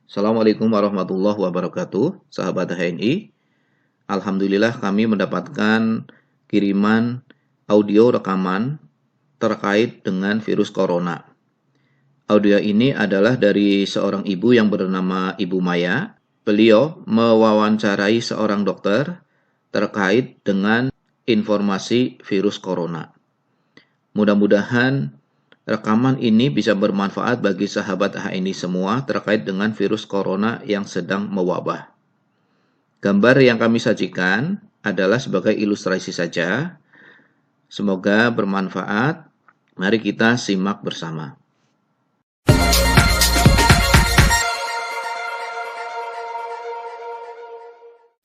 Assalamualaikum warahmatullahi wabarakatuh, sahabat HNI. Alhamdulillah kami mendapatkan kiriman audio rekaman terkait dengan virus corona. Audio ini adalah dari seorang ibu yang bernama Ibu Maya. Beliau mewawancarai seorang dokter terkait dengan informasi virus corona. Mudah-mudahan rekaman ini bisa bermanfaat bagi sahabat HNI semua terkait dengan virus corona yang sedang mewabah. Gambar yang kami sajikan adalah sebagai ilustrasi saja. Semoga bermanfaat. Mari kita simak bersama.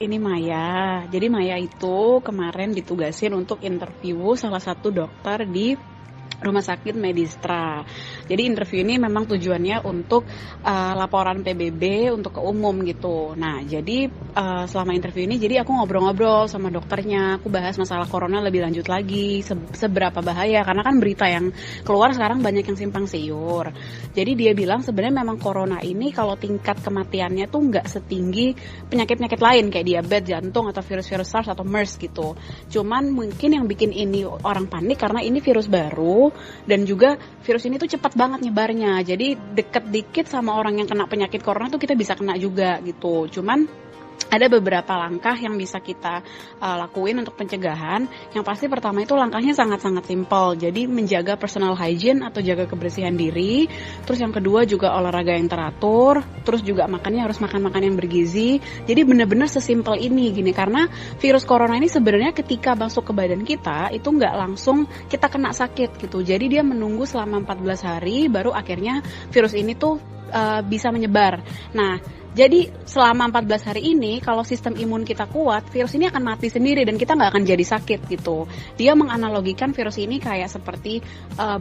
Ini Maya. Jadi Maya itu kemarin ditugasin untuk interview salah satu dokter di Rumah Sakit Medistra. Jadi interview ini memang tujuannya untuk laporan PBB untuk ke umum gitu. Nah, jadi selama interview ini jadi aku ngobrol-ngobrol sama dokternya. Aku bahas masalah corona lebih lanjut lagi, seberapa bahaya. Karena kan berita yang keluar sekarang banyak yang simpang siur. Jadi dia bilang sebenarnya memang corona ini kalau tingkat kematiannya tuh nggak setinggi penyakit-penyakit lain kayak diabetes, jantung, atau virus-virus SARS atau MERS gitu. Cuman mungkin yang bikin ini orang panik karena ini virus baru, dan juga virus ini tuh cepat banget nyebarnya. Jadi deket dikit sama orang yang kena penyakit corona tuh kita bisa kena juga gitu. Cuman ada beberapa langkah yang bisa kita lakuin untuk pencegahan. Yang pasti pertama itu langkahnya sangat-sangat simpel. Jadi menjaga personal hygiene atau jaga kebersihan diri. Terus yang kedua juga olahraga yang teratur. Terus juga makannya harus makan yang bergizi. Jadi benar-benar sesimpel ini gini. Karena virus corona ini sebenarnya ketika masuk ke badan kita itu nggak langsung kita kena sakit gitu. Jadi dia menunggu selama 14 hari baru akhirnya virus ini tuh bisa menyebar. Nah, jadi selama 14 hari ini kalau sistem imun kita kuat, virus ini akan mati sendiri dan kita nggak akan jadi sakit gitu. Dia menganalogikan virus ini kayak seperti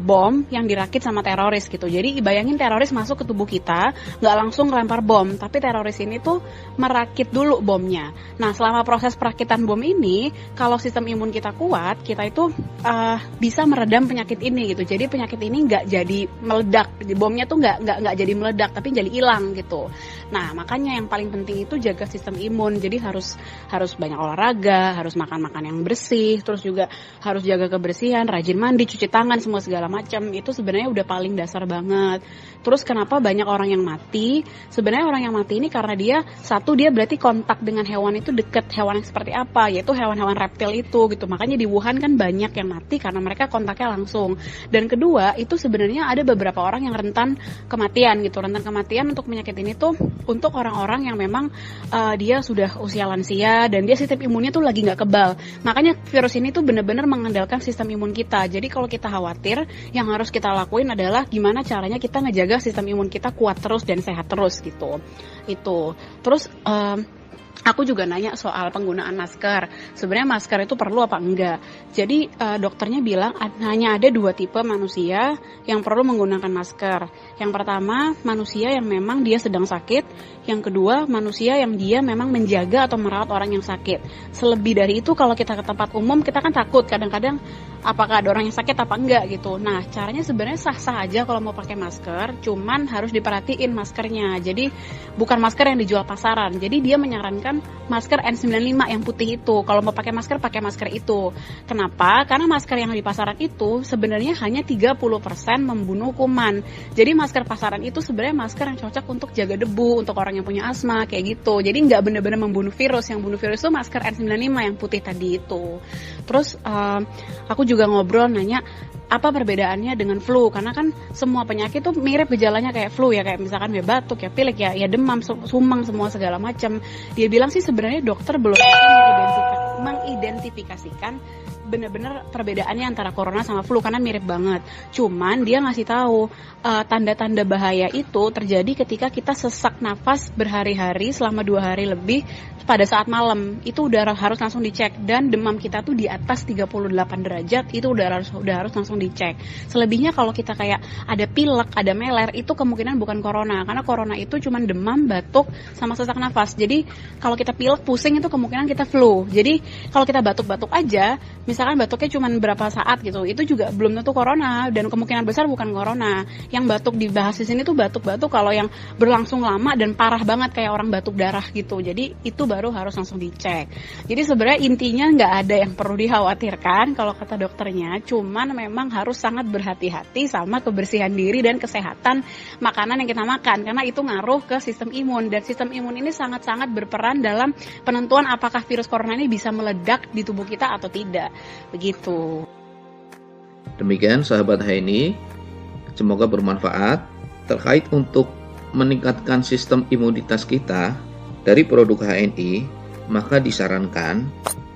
bom yang dirakit sama teroris gitu. Jadi bayangin teroris masuk ke tubuh kita, nggak langsung lempar bom, tapi teroris ini tuh merakit dulu bomnya. Nah, selama proses perakitan bom ini, kalau sistem imun kita kuat, kita itu bisa meredam penyakit ini gitu. Jadi penyakit ini nggak jadi meledak, bomnya tuh nggak jadi meledak, tapi jadi hilang gitu. Nah, makanya yang paling penting itu jaga sistem imun. Jadi harus banyak olahraga, harus makan yang bersih, terus juga harus jaga kebersihan, rajin mandi, cuci tangan, semua segala macam. Itu sebenarnya udah paling dasar banget. Terus kenapa banyak orang yang mati? Sebenarnya orang yang mati ini karena dia berarti kontak dengan hewan itu deket. Hewan yang seperti apa? Yaitu hewan-hewan reptil itu gitu. Makanya di Wuhan kan banyak yang mati karena mereka kontaknya langsung. Dan kedua, itu sebenarnya ada beberapa orang yang rentan kematian gitu. Rentan kematian untuk penyakit ini tuh untuk orang-orang yang memang dia sudah usia lansia dan dia sistem imunnya tuh lagi nggak kebal. Makanya virus ini tuh benar-benar mengandalkan sistem imun kita. Jadi kalau kita khawatir, yang harus kita lakuin adalah gimana caranya kita ngejaga sistem imun kita kuat terus dan sehat terus gitu. Itu. Terus aku juga nanya soal penggunaan masker. Sebenarnya masker itu perlu apa enggak? Jadi dokternya bilang hanya ada 2 tipe manusia yang perlu menggunakan masker. Yang pertama, manusia yang memang dia sedang sakit. Yang kedua, manusia yang dia memang menjaga atau merawat orang yang sakit. Selebih dari itu kalau kita ke tempat umum kita kan takut kadang-kadang apakah ada orang yang sakit apa enggak gitu. Nah, caranya sebenarnya sah-sah aja kalau mau pakai masker, cuman harus diperhatiin maskernya. Jadi bukan masker yang dijual pasaran. Jadi dia menyarankan masker N95 yang putih itu. Kalau mau pakai masker itu. Kenapa? Karena masker yang di pasaran itu sebenarnya hanya 30% membunuh kuman. Jadi masker pasaran itu sebenarnya masker yang cocok untuk jaga debu, untuk orang yang punya asma kayak gitu. Jadi nggak benar-benar membunuh virus. Yang bunuh virus itu masker N95 yang putih tadi itu. Terus aku juga ngobrol nanya apa perbedaannya dengan flu, karena kan semua penyakit tuh mirip gejalanya kayak flu ya, kayak misalkan ya batuk, ya pilek, ya demam, sumang, semua segala macam. Dia bilang sih sebenarnya dokter belum bisa mengidentifikasikan benar-benar perbedaannya antara corona sama flu karena mirip banget. Cuman dia ngasih tahu tanda-tanda bahaya itu terjadi ketika kita sesak nafas berhari-hari selama 2 hari lebih pada saat malam. Itu udah harus langsung dicek, dan demam kita tuh di atas 38 derajat itu udah harus langsung dicek. Selebihnya kalau kita kayak ada pilek, ada meler, itu kemungkinan bukan corona, karena corona itu cuman demam, batuk sama sesak nafas. Jadi kalau kita pilek, pusing, itu kemungkinan kita flu. Jadi kalau kita batuk-batuk aja, misalnya misalkan batuknya cuma berapa saat gitu, itu juga belum tentu corona dan kemungkinan besar bukan corona. Yang batuk dibahas di sini tuh batuk-batuk kalau yang berlangsung lama dan parah banget kayak orang batuk darah gitu. Jadi itu baru harus langsung dicek. Jadi sebenarnya intinya nggak ada yang perlu dikhawatirkan kalau kata dokternya, cuman memang harus sangat berhati-hati sama kebersihan diri dan kesehatan makanan yang kita makan karena itu ngaruh ke sistem imun dan sistem imun ini sangat-sangat berperan dalam penentuan apakah virus corona ini bisa meledak di tubuh kita atau tidak. Begitu. Demikian sahabat HNI, semoga bermanfaat terkait untuk meningkatkan sistem imunitas kita dari produk HNI, maka disarankan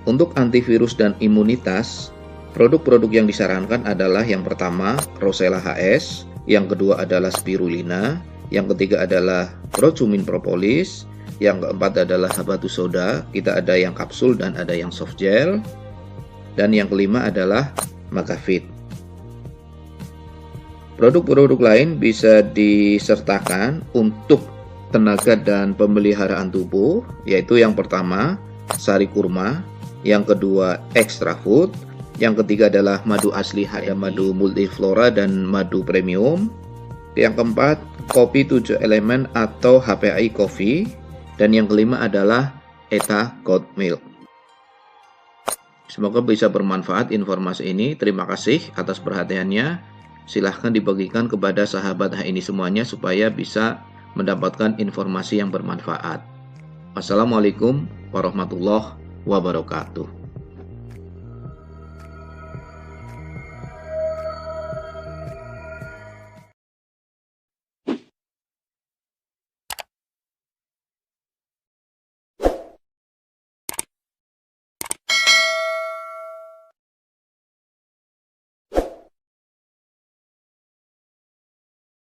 untuk antivirus dan imunitas, produk-produk yang disarankan adalah yang pertama Rosella HS, yang kedua adalah Spirulina, yang ketiga adalah Procumin Propolis, yang keempat adalah Habatus Soda, kita ada yang kapsul dan ada yang soft gel, dan yang kelima adalah Magavit. Produk-produk lain bisa disertakan untuk tenaga dan pemeliharaan tubuh, yaitu yang pertama sari kurma, yang kedua extra food, yang ketiga adalah madu asli HNI, madu multiflora dan madu premium, yang keempat kopi 7 elemen atau HPAI coffee, dan yang kelima adalah Eta Goat Milk. Semoga bisa bermanfaat informasi ini. Terima kasih atas perhatiannya. Silahkan dibagikan kepada sahabat HNI semuanya supaya bisa mendapatkan informasi yang bermanfaat. Wassalamualaikum warahmatullahi wabarakatuh.